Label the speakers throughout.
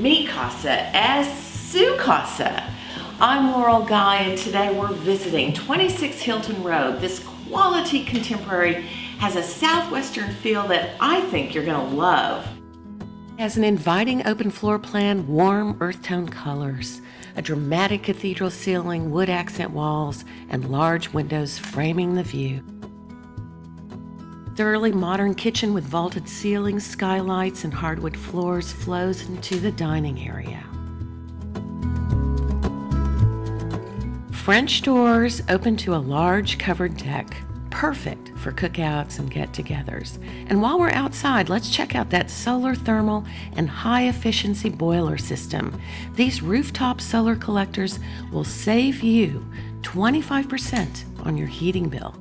Speaker 1: Mi casa es su casa. I'm Laurel Guy, and today we're visiting 26 Hilton Road. This quality contemporary has a southwestern feel that I think you're going to love. It has an inviting open floor plan, warm earth tone colors, a dramatic cathedral ceiling, wood accent walls, and large windows framing the view. Thoroughly modern kitchen with vaulted ceilings, skylights, and hardwood floors flows into the dining area. French doors open to a large covered deck, perfect for cookouts and get-togethers. And while we're outside, let's check out that solar thermal and high-efficiency boiler system. These rooftop solar collectors will save you 25% on your heating bill.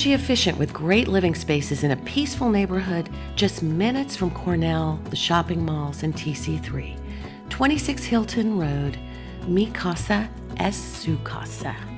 Speaker 1: Energy efficient with great living spaces in a peaceful neighborhood just minutes from Cornell, the shopping malls, and TC3. 26 Hilton Road, Mi casa es su casa.